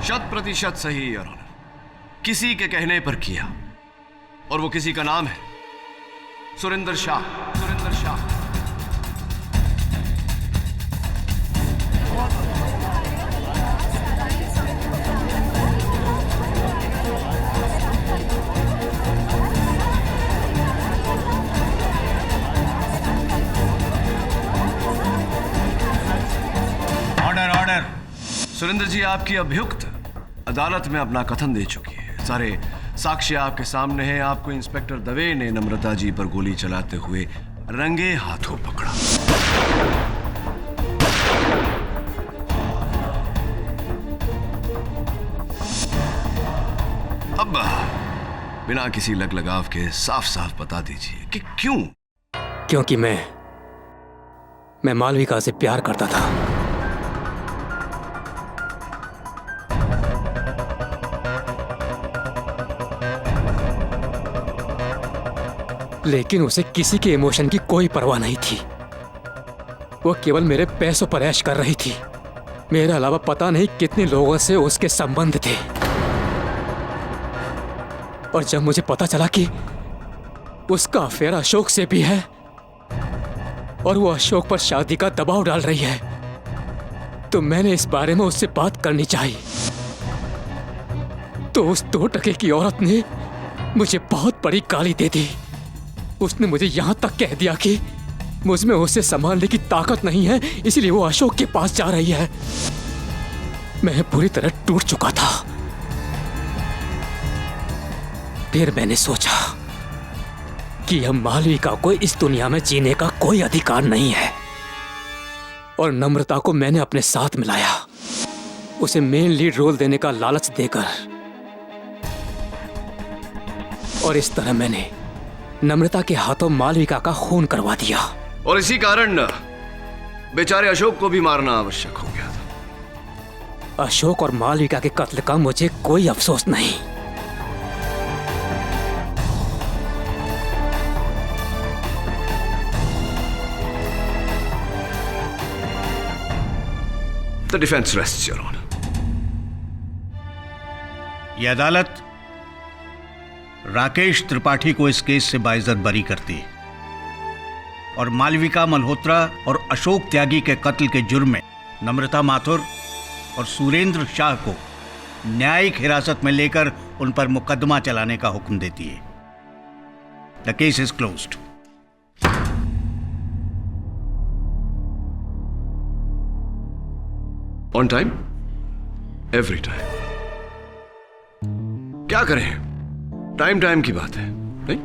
100% सही योर ऑनर, किसी के कहने पर किया, और वो किसी का नाम है सुरेंद्र शाह। सुरेंद्र शाह। सुरेंद्र जी, आपकी अभियुक्त अदालत में अपना कथन दे चुकी है। सारे साक्ष्य आपके सामने हैं। आपको इंस्पेक्टर दवे ने नम्रता जी पर गोली चलाते हुए रंगे हाथों पकड़ा। अब बिना किसी लगलगाव के साफ साफ बता दीजिए कि क्यों? क्योंकि मैं मालविका से प्यार करता था। लेकिन उसे किसी के इमोशन की कोई परवाह नहीं थी। वो केवल मेरे पैसों पर ऐश कर रही थी। मेरे अलावा पता नहीं कितने लोगों से उसके संबंध थे। और जब मुझे पता चला कि उसका अफेयर अशोक से भी है और वो अशोक पर शादी का दबाव डाल रही है, तो मैंने इस बारे में उससे बात करनी चाहिए। तो उस 2 टके की औरत ने मुझे बहुत बड़ी गाली दे दी। उसने मुझे यहां तक कह दिया कि मुझमें उसे संभालने की ताकत नहीं है, इसलिए वो अशोक के पास जा रही है। मैं पूरी तरह टूट चुका था। फिर मैंने सोचा कि अब मालविका को इस दुनिया में जीने का कोई अधिकार नहीं है, और नम्रता को मैंने अपने साथ मिलाया, उसे मेन लीड रोल देने का लालच देकर। और इस तरह मैंने नम्रता के हाथों मालविका का खून करवा दिया। और इसी कारण बेचारे अशोक को भी मारना आवश्यक हो गया था। अशोक और मालविका के कत्ल का मुझे कोई अफसोस नहीं। The defense rests, Your Honor. यह अदालत राकेश त्रिपाठी को इस केस से बाइज्जत बरी करती है और मालविका मल्होत्रा और अशोक त्यागी के कत्ल के जुर्म में नम्रता माथुर और सुरेंद्र शाह को न्यायिक हिरासत में लेकर उन पर मुकदमा चलाने का हुक्म देती है। The case is closed. On time, every time. क्या करें, टाइम टाइम की बात है, नहीं?